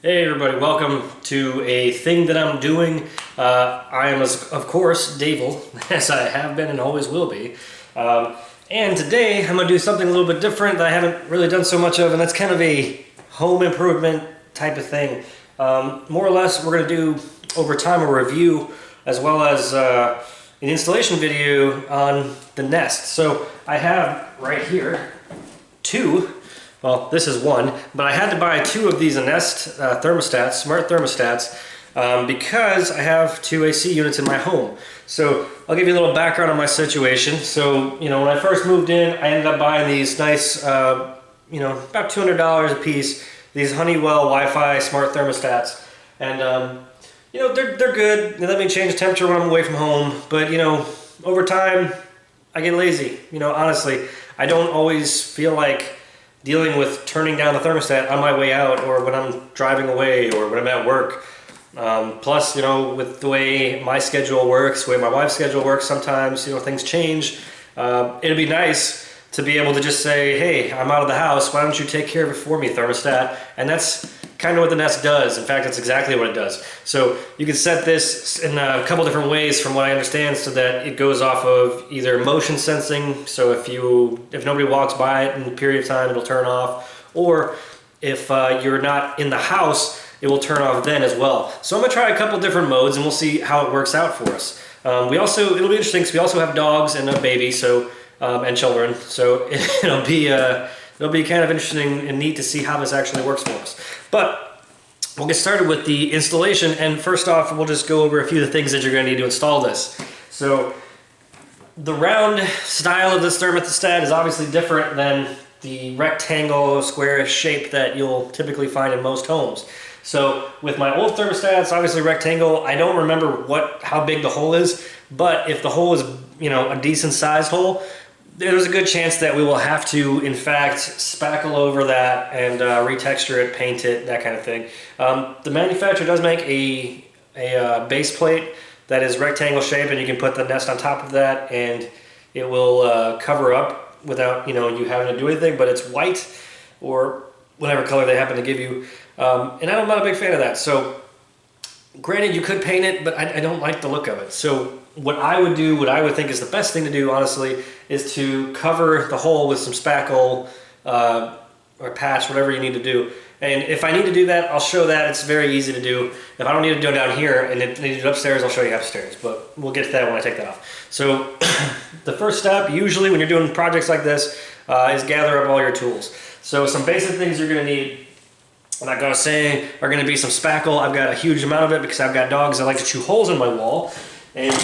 Hey everybody, welcome to a thing that I'm doing. I am, of course, Dave, as I have been and always will be. And today I'm going to do something a little bit different that I haven't really done so much of, and that's kind of a home improvement type of thing. More or less, we're going to do, over time, a review as well as an installation video on the Nest. So I have right here two. Well, this is one, but I had to buy two of these Nest thermostats, smart thermostats, because I have two AC units in my home. So I'll give you a little background on my situation. So, when I first moved in, I ended up buying these nice, about $200 a piece, these Honeywell Wi-Fi smart thermostats. And, they're good. They let me change the temperature when I'm away from home. But, over time, I get lazy. Honestly, I don't always feel like dealing with turning down the thermostat on my way out or when I'm driving away or when I'm at work. Plus, with the way my schedule works, the way my wife's schedule works, sometimes, things change. It'd be nice to be able to just say, hey, I'm out of the house. Why don't you take care of it for me, thermostat? And that's kind of what the Nest does. In fact, that's exactly what it does. So you can set this in a couple different ways from what I understand, so that it goes off of either motion sensing. So if nobody walks by it in a period of time, it'll turn off. Or if you're not in the house, it will turn off then as well. So I'm gonna try a couple different modes and we'll see how it works out for us. It'll be interesting because we also have dogs and a baby, and children. So it'll be kind of interesting and neat to see how this actually works for us. But we'll get started with the installation, and first off, we'll just go over a few of the things that you're going to need to install this. So the round style of this thermostat is obviously different than the rectangle, squarish shape that you'll typically find in most homes. So with my old thermostats, obviously rectangle, I don't remember how big the hole is, but if the hole is, a decent sized hole, there's a good chance that we will have to, in fact, spackle over that and retexture it, paint it, that kind of thing. The manufacturer does make a base plate that is rectangle shape, and you can put the Nest on top of that, and it will cover up without you having to do anything. But it's white or whatever color they happen to give you, and I'm not a big fan of that. So, granted, you could paint it, but I don't like the look of it. So what I would think is the best thing to do, honestly, is to cover the hole with some spackle or patch, whatever you need to do. And if I need to do that, I'll show that. It's very easy to do. If I don't need to do it down here and need to do it upstairs, I'll show you upstairs. But we'll get to that when I take that off. So the first step, usually when you're doing projects like this, is gather up all your tools. So some basic things you're going to need, I'm not going to say, are going to be some spackle. I've got a huge amount of it because I've got dogs that like to chew holes in my wall. And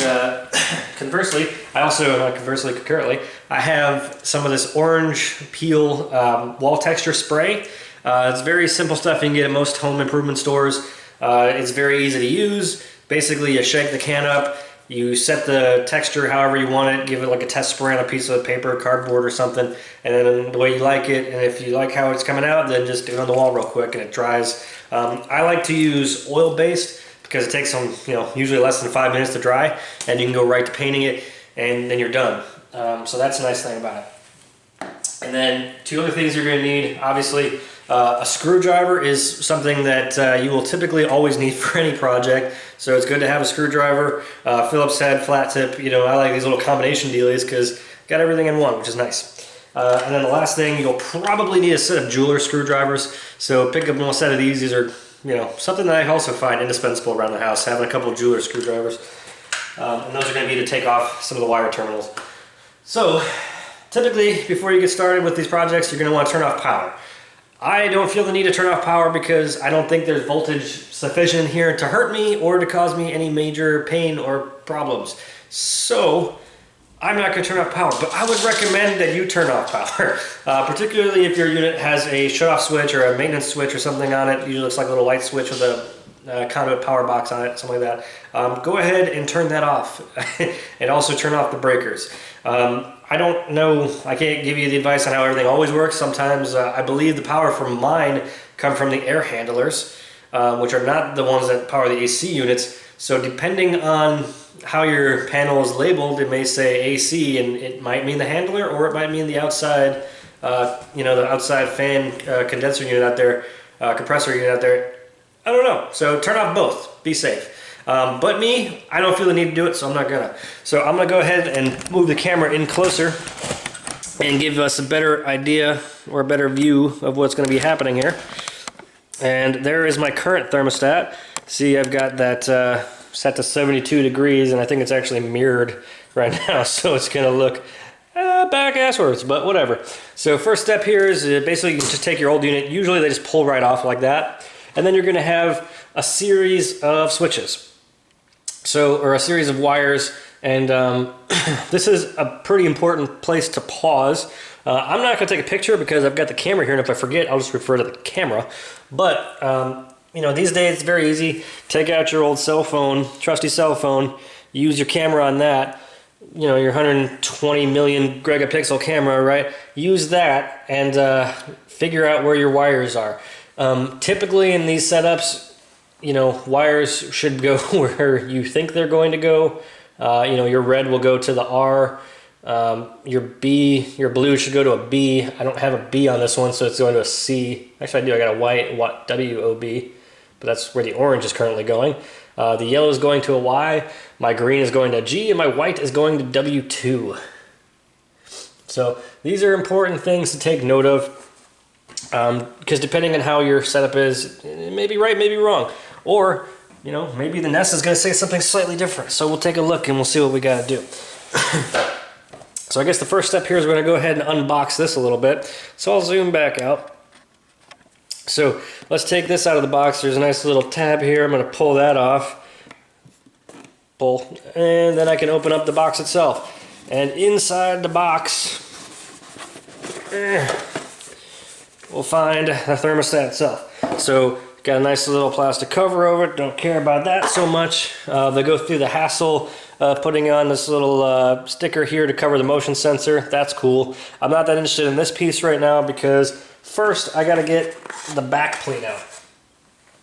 concurrently, I have some of this orange peel wall texture spray. It's very simple stuff you can get at most home improvement stores. It's very easy to use. Basically, you shake the can up, you set the texture however you want it, give it like a test spray on a piece of paper, cardboard or something, and then the way you like it, and if you like how it's coming out, then just do it on the wall real quick and it dries. I like to use oil-based, because it takes them, usually less than 5 minutes to dry, and you can go right to painting it, and then you're done. So that's a nice thing about it. And then two other things you're going to need, obviously, a screwdriver is something that you will typically always need for any project. So it's good to have a screwdriver, Phillips head, flat tip. I like these little combination dealies because got everything in one, which is nice. And then the last thing, you'll probably need a set of jeweler screwdrivers. So pick up a set of these. These are something that I also find indispensable around the house, having a couple of jeweler screwdrivers. And those are going to be to take off some of the wire terminals. So, typically, before you get started with these projects, you're going to want to turn off power. I don't feel the need to turn off power because I don't think there's voltage sufficient here to hurt me or to cause me any major pain or problems. So, I'm not going to turn off power, but I would recommend that you turn off power, particularly if your unit has a shut-off switch or a maintenance switch or something on it. It usually looks like a little light switch with a conduit power box on it, something like that. Go ahead and turn that off, and also turn off the breakers. I don't know, I can't give you the advice on how everything always works. Sometimes I believe the power from mine come from the air handlers, which are not the ones that power the AC units. So depending on how your panel is labeled, it may say AC, and it might mean the handler, or it might mean the outside, the outside fan condenser unit out there, compressor unit out there. I don't know. So turn off both. Be safe. But me, I don't feel the need to do it, so I'm not gonna. So I'm gonna go ahead and move the camera in closer and give us a better idea or a better view of what's gonna be happening here. And there is my current thermostat. See, I've got that set to 72 degrees, and I think it's actually mirrored right now, so it's gonna look back asswards, but whatever. So first step here is basically you can just take your old unit. Usually they just pull right off like that, and then you're gonna have a series of switches. So, or a series of wires, and this is a pretty important place to pause. I'm not gonna take a picture because I've got the camera here, and if I forget, I'll just refer to the camera. But you know, these days it's very easy. Take out your old cell phone, trusty cell phone, use your camera on that. You know, your 120 million megapixel camera, right? Use that and figure out where your wires are. Typically in these setups, you know, wires should go where you think they're going to go. You know, your red will go to the R. Your B, your blue should go to a B. I don't have a B on this one, so it's going to a C. Actually, I do. I got a white W-O-B, but that's where the orange is currently going. The yellow is going to a Y. My green is going to G, and my white is going to W2. So these are important things to take note of, because depending on how your setup is, it may be right, maybe wrong. Or, you know, maybe the Nest is going to say something slightly different. So we'll take a look and we'll see what we got to do. So I guess the first step here is we're going to go ahead and unbox this a little bit. So I'll zoom back out. So let's take this out of the box. There's a nice little tab here. I'm going to pull that off. Pull. And then I can open up the box itself. And inside the box, we'll find the thermostat itself. So got a nice little plastic cover over it. Don't care about that so much. They go through the hassle putting on this little sticker here to cover the motion sensor. That's cool. I'm not that interested in this piece right now because first I got to get the back plate out.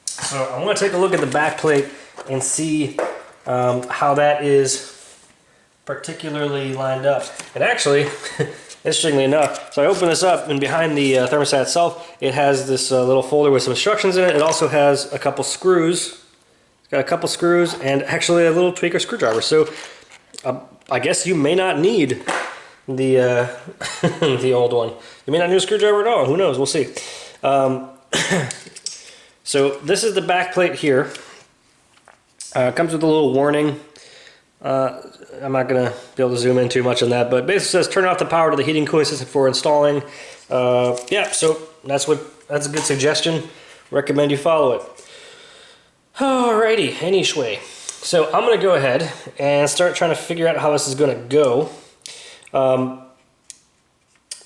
So I want to take a look at the back plate and see how that is particularly lined up. And actually, interestingly enough, so I open this up, and behind the thermostat itself, it has this little folder with some instructions in it. It also has a couple screws. It's got a couple screws and actually a little tweaker screwdriver. So I guess you may not need the the old one. You may not need a screwdriver at all. Who knows? We'll see. So this is the back plate here. It comes with a little warning. I'm not going to be able to zoom in too much on that, but basically says turn off the power to the heating cooling system for installing. Yeah, so that's a good suggestion. Recommend you follow it. Alrighty, anyway. So I'm going to go ahead and start trying to figure out how this is going to go. I'm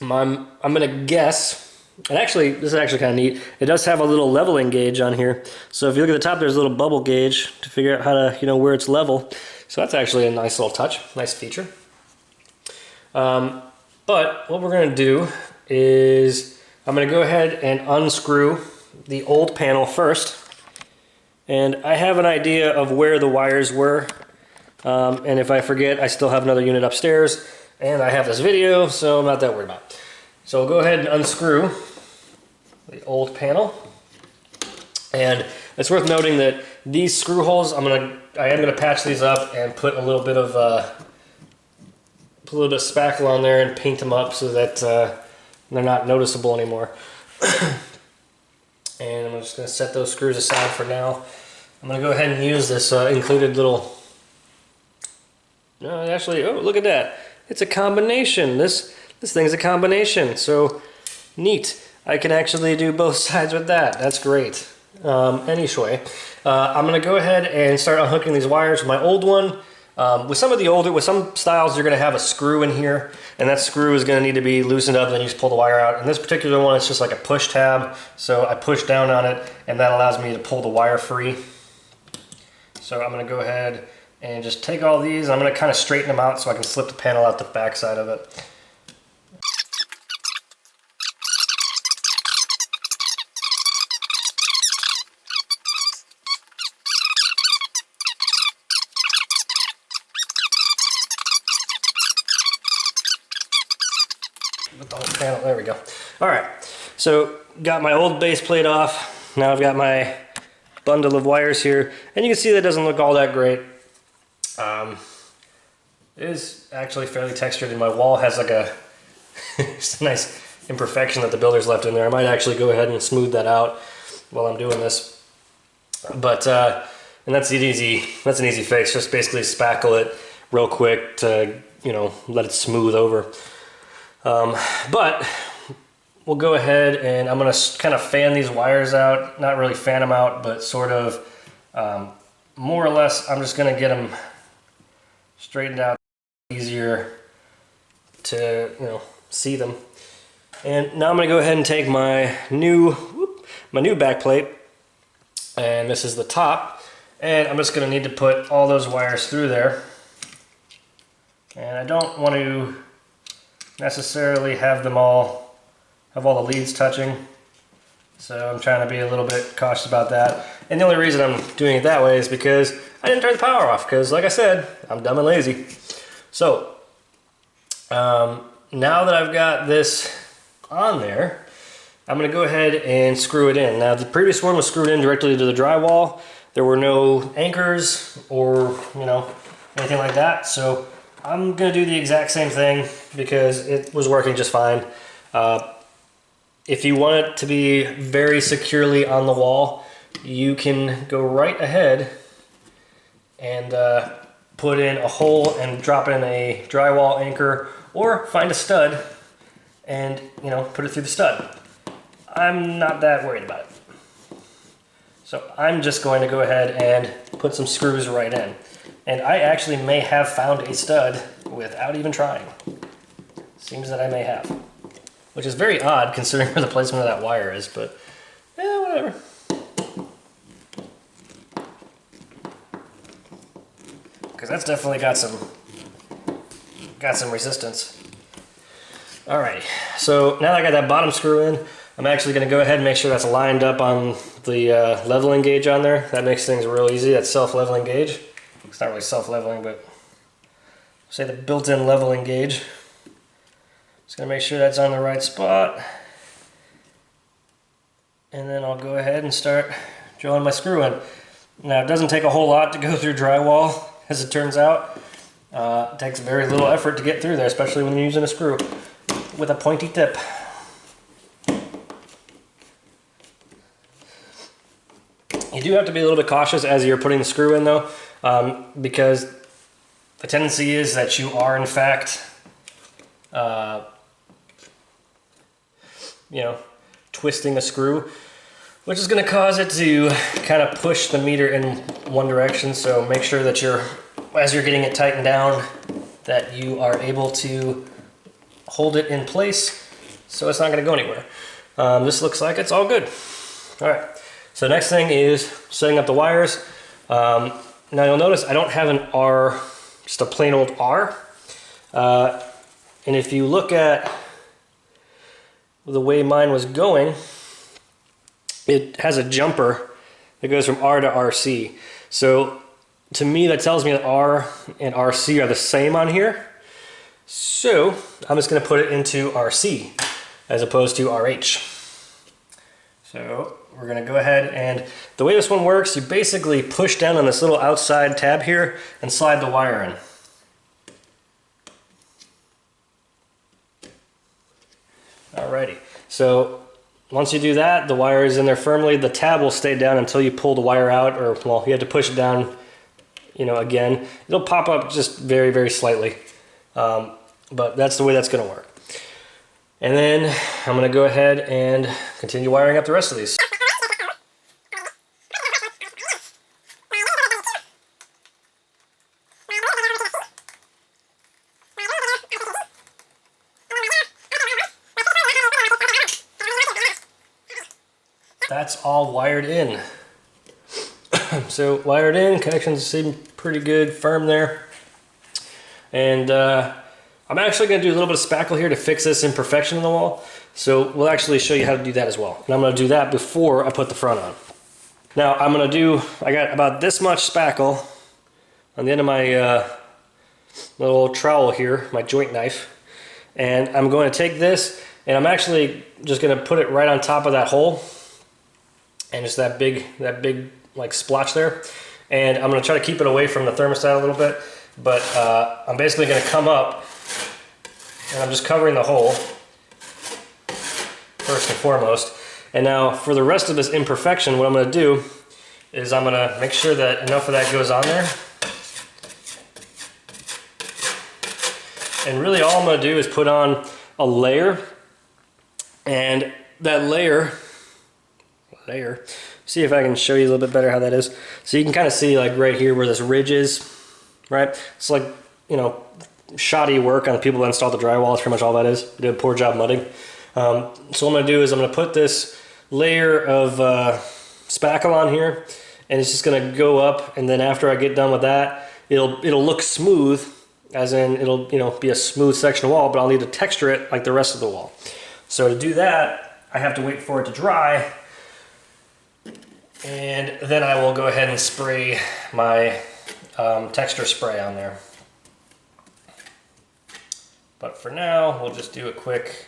going to guess, and actually, this is actually kind of neat. It does have a little leveling gauge on here. So if you look at the top, there's a little bubble gauge to figure out how to, you know, where it's level. So that's actually a nice little touch, nice feature. But what we're going to do is I'm going to go ahead and unscrew the old panel first. And I have an idea of where the wires were. And if I forget, I still have another unit upstairs. And I have this video, so I'm not that worried about it. So we'll go ahead and unscrew the old panel. And it's worth noting that these screw holes, I am gonna patch these up and put a little bit of spackle on there and paint them up so that they're not noticeable anymore. And I'm just gonna set those screws aside for now. I'm gonna go ahead and use this included little. No, actually, oh, look at that! It's a combination. This thing's a combination. So neat. I can actually do both sides with that. That's great. Anyway, I'm going to go ahead and start unhooking these wires. My old one, with some styles, you're going to have a screw in here, and that screw is going to need to be loosened up, and then you just pull the wire out. And this particular one, it's just like a push tab, so I push down on it, and that allows me to pull the wire free. So I'm going to go ahead and just take all these, and I'm going to kind of straighten them out so I can slip the panel out the back side of it. With the whole panel, there we go. All right, so got my old base plate off. Now I've got my bundle of wires here, and you can see that doesn't look all that great. It is actually fairly textured, and my wall has like a just a nice imperfection that the builder's left in there. I might actually go ahead and smooth that out while I'm doing this. But and that's an easy fix. Just basically spackle it real quick to, you know, let it smooth over. But we'll go ahead and I'm gonna kind of fan these wires out. Not really fan them out, but sort of more or less. I'm just gonna get them straightened out, easier to, you know, see them. And now I'm gonna go ahead and take my new back plate, and this is the top, and I'm just gonna need to put all those wires through there. And I don't want to necessarily have all the leads touching, so I'm trying to be a little bit cautious about that. And the only reason I'm doing it that way is because I didn't turn the power off, because like I said, I'm dumb and lazy. So now that I've got this on there, I'm going to go ahead and screw it in. Now the previous one was screwed in directly to the drywall. There were no anchors or, you know, anything like that. So I'm going to do the exact same thing because it was working just fine. If you want it to be very securely on the wall, you can go right ahead and put in a hole and drop in a drywall anchor, or find a stud and, you know, put it through the stud. I'm not that worried about it. So I'm just going to go ahead and put some screws right in. And I actually may have found a stud without even trying. Seems that I may have. Which is very odd considering where the placement of that wire is, but yeah, whatever. Because that's definitely got some resistance. Alrighty, so now that I got that bottom screw in, I'm actually going to go ahead and make sure that's lined up on the leveling gauge on there. That makes things real easy. That's self-leveling gauge. It's not really self-leveling, but say the built-in leveling gauge. Just going to make sure that's on the right spot. And then I'll go ahead and start drilling my screw in. Now it doesn't take a whole lot to go through drywall, as it turns out. It takes very little effort to get through there, especially when you're using a screw with a pointy tip. You do have to be a little bit cautious as you're putting the screw in though, because the tendency is that you are in fact, you know, twisting the screw, which is going to cause it to kind of push the meter in one direction. So make sure that as you're getting it tightened down, that you are able to hold it in place so it's not going to go anywhere. This looks like it's all good. All right, so next thing is setting up the wires. Now you'll notice I don't have an R, just a plain old R. And if you look at the way mine was going, it has a jumper that goes from R to RC. So to me, that tells me that R and RC are the same on here. So I'm just going to put it into RC as opposed to RH. So we're going to go ahead, and the way this one works, you basically push down on this little outside tab here and slide the wire in. Alrighty, so once you do that, the wire is in there firmly. The tab will stay down until you pull the wire out, or well, you have to push it down, you know, again. It'll pop up just very, very slightly, but that's the way that's going to work. And then I'm going to go ahead and continue wiring up the rest of these. That's all wired in. So wired in, connections seem pretty good, firm there. And I'm actually going to do a little bit of spackle here to fix this imperfection in the wall. So we'll actually show you how to do that as well. And I'm going to do that before I put the front on. Now I'm going to do, I got about this much spackle on the end of my little trowel here, my joint knife. And I'm going to take this, and I'm actually just going to put it right on top of that hole. And just that big like splotch there. And I'm gonna try to keep it away from the thermostat a little bit, but I'm basically gonna come up and I'm just covering the hole first and foremost. And now for the rest of this imperfection, what I'm gonna do is I'm gonna make sure that enough of that goes on there. And really all I'm gonna do is put on a layer, and that layer, see if I can show you a little bit better how that is. So you can kind of see like right here where this ridge is, right? It's like, you know, shoddy work on the people that installed the drywall. That's pretty much all that is. They did a poor job mudding. So what I'm gonna do is I'm gonna put this layer of spackle on here, and it's just gonna go up, and then after I get done with that, it'll look smooth, as in it'll, you know, be a smooth section of wall, but I'll need to texture it like the rest of the wall. So to do that, I have to wait for it to dry, and then I will go ahead and spray my texture spray on there. But for now, we'll just do a quick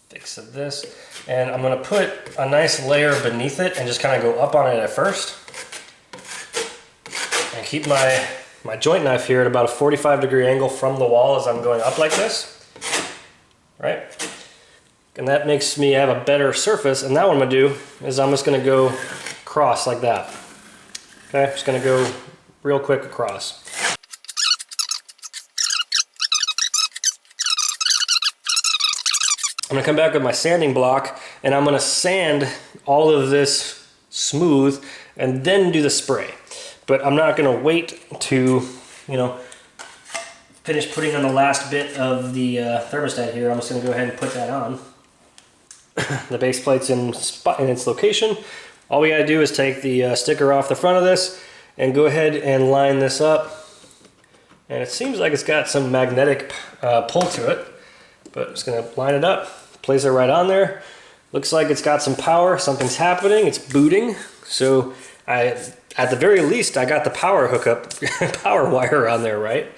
fix of this. And I'm gonna put a nice layer beneath it and just kind of go up on it at first. And keep my joint knife here at about a 45-degree angle from the wall as I'm going up like this, right? And that makes me have a better surface. And now what I'm gonna do is I'm just gonna go across like that. Okay, just gonna go real quick across. I'm gonna come back with my sanding block, and I'm gonna sand all of this smooth and then do the spray. But I'm not gonna wait to, you know, finish putting on the last bit of the thermostat here. I'm just gonna go ahead and put that on. The base plate's in its location. All we gotta do is take the sticker off the front of this and go ahead and line this up. And it seems like it's got some magnetic pull to it, but I'm just gonna line it up, place it right on there. Looks like it's got some power, something's happening, it's booting. So at the very least, I got the power hookup, power wire on there, right?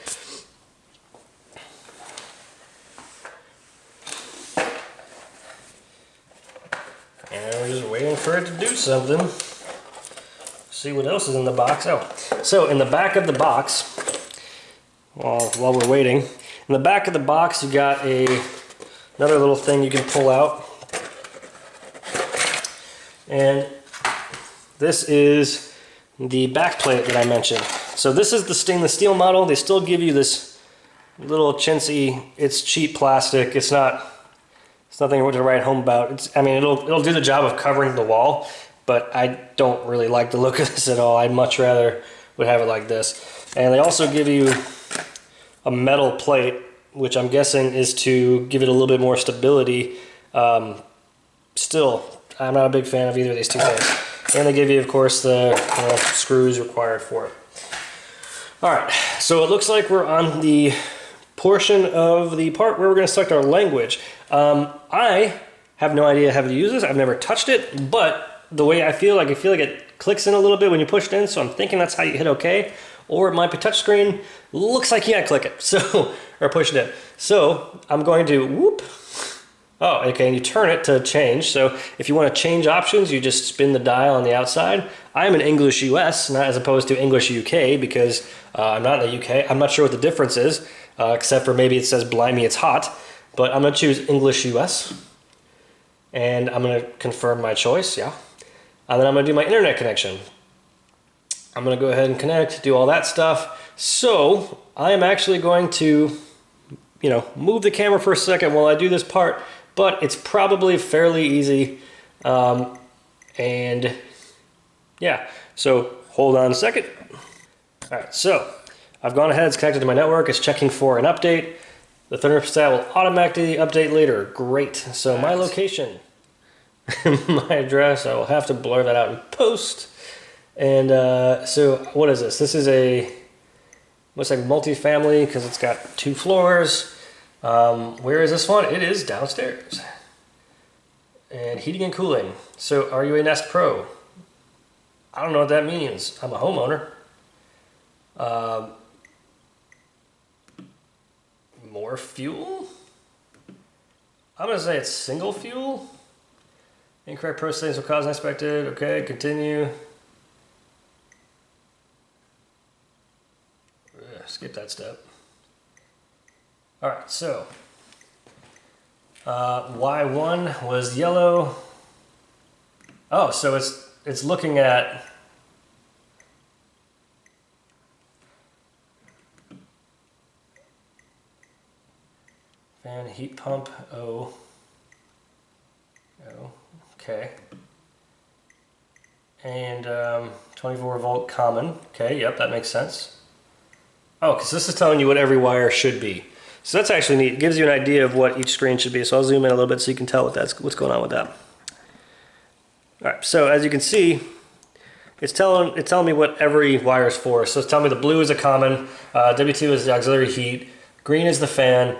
And we're just waiting for it to do something. See what else is in the box. Oh, so in the back of the box, while we're waiting, in the back of the box you got another little thing you can pull out. And this is the back plate that I mentioned. So this is the stainless steel model. They still give you this little chintzy, it's cheap plastic. It's nothing to write home about. I mean, it'll do the job of covering the wall, but I don't really like the look of this at all. I'd much rather would have it like this. And they also give you a metal plate, which I'm guessing is to give it a little bit more stability. Still, I'm not a big fan of either of these two things. And they give you, of course, the screws required for it. All right, so it looks like we're on the portion of the part where we're going to select our language. I have no idea how to use this. I've never touched it, but the way I feel like it clicks in a little bit when you push it in, so I'm thinking that's how you hit OK. Or it might be touchscreen. Looks like you gotta click it, so, or push it in. So I'm going to whoop. Oh, okay, and you turn it to change. So if you want to change options, you just spin the dial on the outside. I'm in English US, not as opposed to English UK, because I'm not in the UK. I'm not sure what the difference is, except for maybe it says blimey it's hot. But I'm gonna choose English US. And I'm gonna confirm my choice, yeah. And then I'm gonna do my internet connection. I'm gonna go ahead and connect, do all that stuff. So I am actually going to, move the camera for a second while I do this part, but it's probably fairly easy. And yeah, so hold on a second. All right, so I've gone ahead, it's connected to my network, it's checking for an update. The thermostat will automatically update later. Great. So my location, my address, I will have to blur that out in post. And so what is this? This is looks like multi-family because it's got 2 floors. Where is this one? It is downstairs. And heating and cooling. So are you a Nest Pro? I don't know what that means. I'm a homeowner. More fuel? I'm gonna say it's single fuel. Incorrect process settings will cause unexpected. Okay, continue. Skip that step. All right, so Y1 was yellow. Oh, so it's looking at fan heat pump. Oh, okay. And 24 volt common. Okay, yep, that makes sense. Oh, because this is telling you what every wire should be. So that's actually neat. It gives you an idea of what each screen should be. So I'll zoom in a little bit so you can tell what's going on with that. All right, so as you can see, it's telling me what every wire is for. So it's telling me the blue is a common, W2 is the auxiliary heat, green is the fan,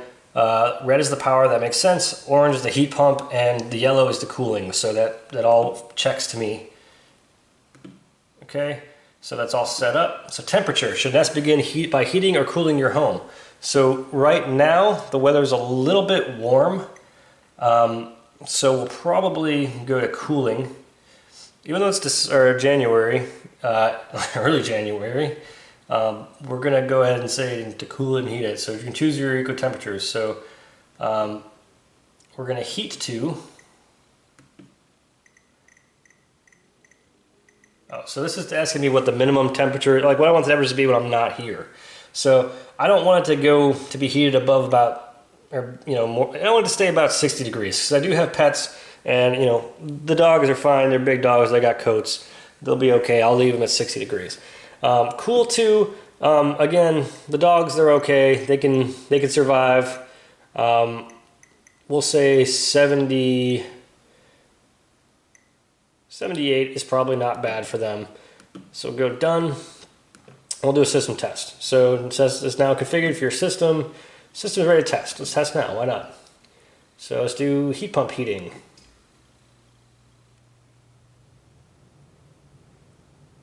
red is the power, that makes sense, orange is the heat pump, and the yellow is the cooling. So that all checks to me. Okay, so that's all set up. So temperature, should Nest begin by heating or cooling your home? So right now, the weather's a little bit warm, so we'll probably go to cooling. Even though it's January, early January, we're gonna go ahead and say to cool and heat it. So you can choose your eco temperatures. So we're gonna heat to. Oh, so this is asking me what the minimum temperature, like what I want the temperature to be when I'm not here. So I don't want it to be heated above about, or more. I want it to stay about 60 degrees because I do have pets, and the dogs are fine. They're big dogs. They got coats. They'll be okay. I'll leave them at 60 degrees. Cool too. Again, the dogs, they're okay. They can survive. We'll say 78 is probably not bad for them. So go done. We'll do a system test. So it says it's now configured for your system. System is ready to test. Let's test now. Why not? So let's do heat pump heating.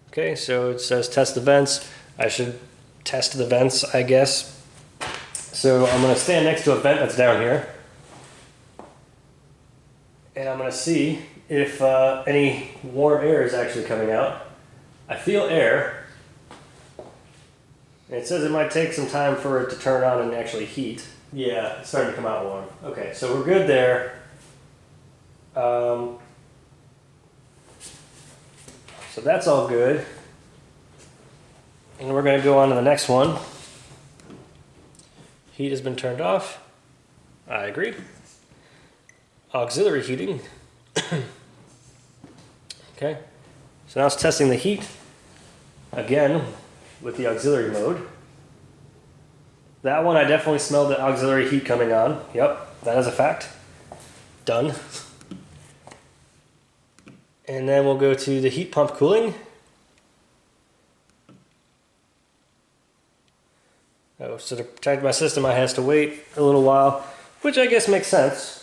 Okay, so it says test the vents. I should test the vents, I guess. So I'm going to stand next to a vent that's down here. And I'm going to see if any warm air is actually coming out. I feel air. And it says it might take some time for it to turn on and actually heat. Yeah, it's starting to come out warm. Okay, so we're good there. So that's all good. And we're going to go on to the next one. Heat has been turned off. I agree. Auxiliary heating. Okay, so now it's testing the heat again with the auxiliary mode. That one I definitely smelled the auxiliary heat coming on. Yep, that is a fact. Done. And then we'll go to the heat pump cooling. Oh, so to protect my system I has to wait a little while, which I guess makes sense.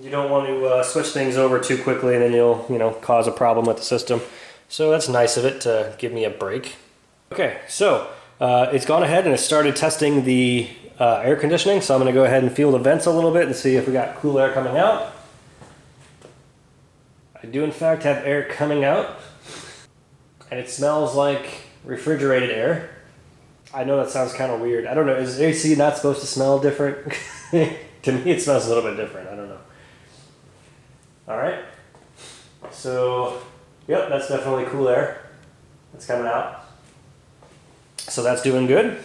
You don't want to switch things over too quickly and then you'll cause a problem with the system. So that's nice of it to give me a break. Okay, so it's gone ahead and it started testing the air conditioning. So I'm going to go ahead and feel the vents a little bit and see if we got cool air coming out. I do in fact have air coming out. And it smells like refrigerated air. I know that sounds kind of weird. I don't know, is AC not supposed to smell different? To me it smells a little bit different, I don't know. Alright, so yep, that's definitely cool air that's coming out. So that's doing good.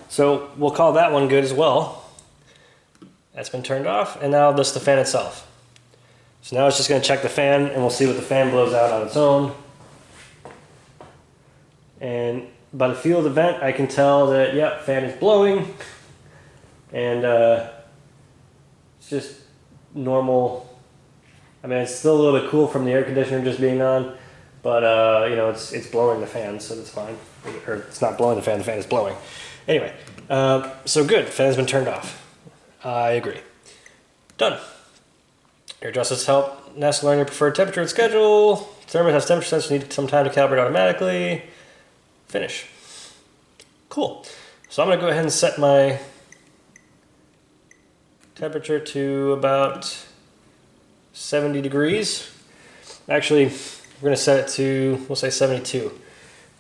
So we'll call that one good as well. That's been turned off, and now just the fan itself. So now it's just going to check the fan, and we'll see what the fan blows out on its own. And by the feel of the vent, I can tell that, yep, fan is blowing. And it's just normal. I mean, it's still a little bit cool from the air conditioner just being on, but it's blowing the fan, so that's fine. Or it's not blowing the fan is blowing. Anyway, so good, fan has been turned off. I agree. Done. Air adjustments help Nest learn your preferred temperature and schedule. Thermostat has temperature sensors need some time to calibrate automatically. Finish. Cool. So I'm going to go ahead and set my temperature to about 70 degrees. Actually, we're gonna set it to, we'll say 72.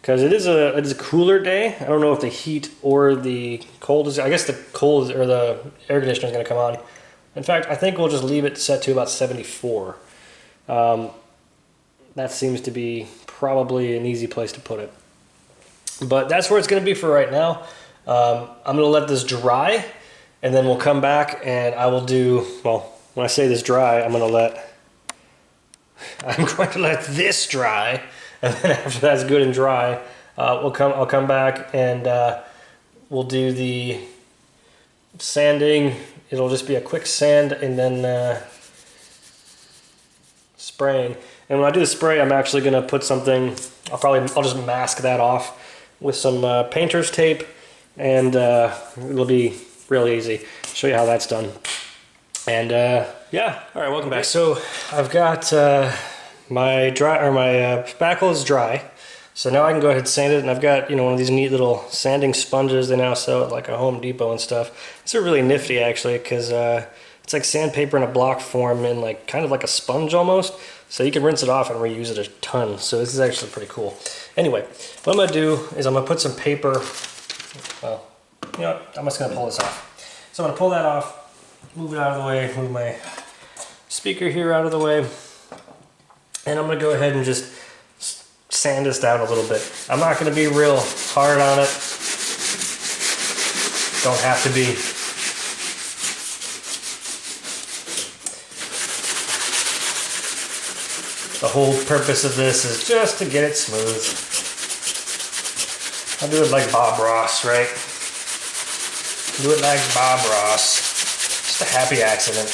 Because it is a cooler day. I don't know if the heat or the cold is, I guess the cold or the air conditioner is gonna come on. In fact, I think we'll just leave it set to about 74. That seems to be probably an easy place to put it. But that's where it's gonna be for right now. I'm gonna let this dry, and then we'll come back and I will do, well, when I say this dry, I'm going to let this dry, and then after that's good and dry, I'll come back and we'll do the sanding. It'll just be a quick sand and then spraying. And when I do the spray, I'm actually going to put something, I'll just mask that off with some painter's tape, and it'll be real easy. Show you how that's done. And yeah, all right, welcome back. So I've got my spackle is dry. So now I can go ahead and sand it, and I've got, you know, one of these neat little sanding sponges they now sell at like a Home Depot and stuff. These are really nifty actually, because it's like sandpaper in a block form and like kind of like a sponge almost. So you can rinse it off and reuse it a ton. So this is actually pretty cool. Anyway, what I'm gonna do is I'm gonna put some paper, well, you know what, I'm just gonna pull this off. So I'm gonna pull that off, move it out of the way, move my speaker here out of the way, and I'm gonna go ahead and just sand this down a little bit. I'm not gonna be real hard on it. Don't have to be. The whole purpose of this is just to get it smooth. I'll do it like Bob Ross, right? Do it like Bob Ross. Just a happy accident.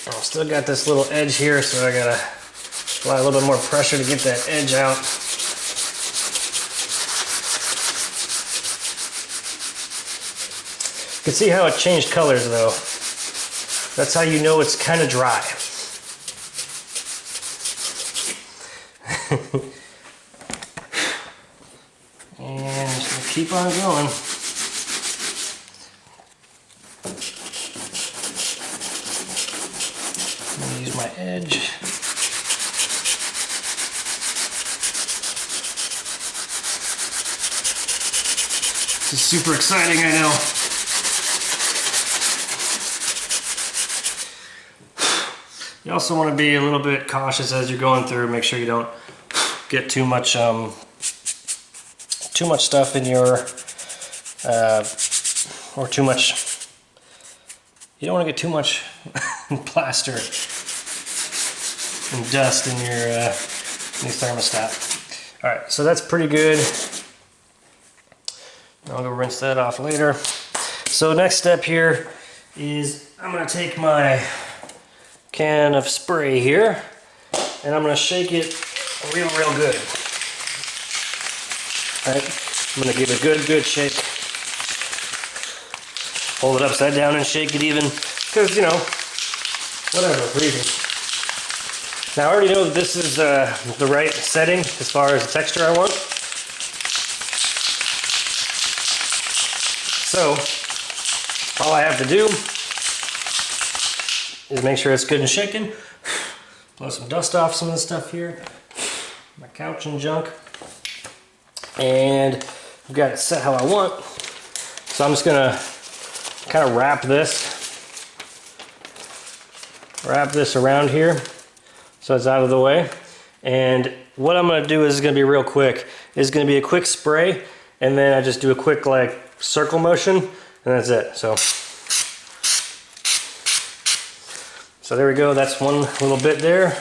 I've still got this little edge here, so I gotta apply a little bit more pressure to get that edge out. You can see how it changed colors though. That's how you know it's kind of dry. And just gonna keep on going. I'm gonna use my edge. This is super exciting, I know. You also want to be a little bit cautious as you're going through. Make sure you don't get too much stuff in your, or too much. You don't want to get too much plaster and dust in your new thermostat. All right, so that's pretty good. I'll go rinse that off later. So next step here is I'm going to take my can of spray here, and I'm going to shake it real good. All right, I'm going to give it a good shake. Hold it upside down and shake it even, because, you know, whatever reason. Now I already know that this is the right setting as far as the texture I want. So all I have to do is make sure it's good and shaken. Blow some dust off some of the stuff here, my couch and junk, and I've got it set how I want. So I'm just gonna kind of wrap this around here so it's out of the way. And what I'm gonna do is gonna be real quick. It's gonna be a quick spray, and then I just do a quick like circle motion, and that's it. So there we go, that's one little bit there.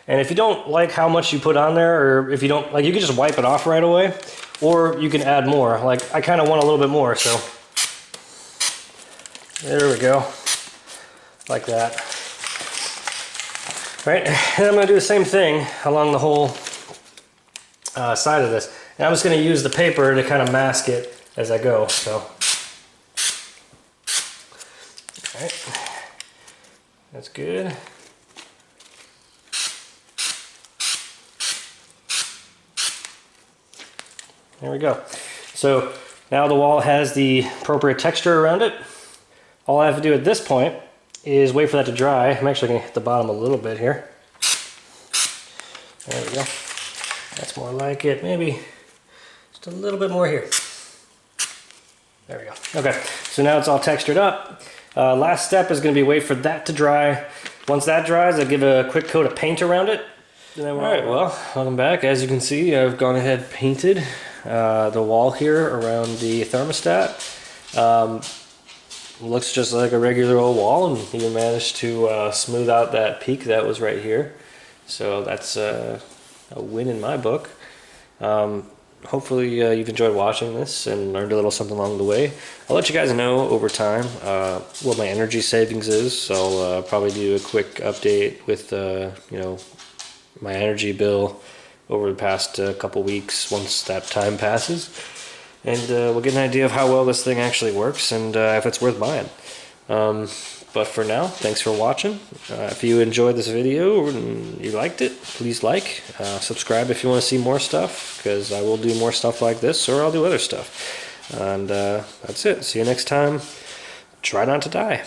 And if you don't like how much you put on there, or if you don't, like, you can just wipe it off right away, or you can add more. Like, I kind of want a little bit more, so. There we go, like that. All right, and I'm gonna do the same thing along the whole side of this. And I'm just gonna use the paper to kind of mask it as I go, so. All right. That's good. There we go. So Now the wall has the appropriate texture around it. All I have to do at this point is wait for that to dry. I'm actually going to hit the bottom a little bit here. There we go. That's more like it. Maybe just a little bit more here. There we go. Okay, so now it's all textured up. Last step is going to be wait for that to dry. Once that dries, I give a quick coat of paint around it. Alright, well, welcome back. As you can see, I've gone ahead and painted the wall here around the thermostat. Looks just like a regular old wall, and even managed to smooth out that peak that was right here. So that's a win in my book. Hopefully you've enjoyed watching this and learned a little something along the way. I'll let you guys know over time what my energy savings is. So I'll probably do a quick update with you know, my energy bill over the past couple weeks once that time passes. And we'll get an idea of how well this thing actually works and if it's worth buying. But for now, thanks for watching. If you enjoyed this video and you liked it, please like. Subscribe if you want to see more stuff, because I will do more stuff like this, or I'll do other stuff. And that's it. See you next time. Try not to die.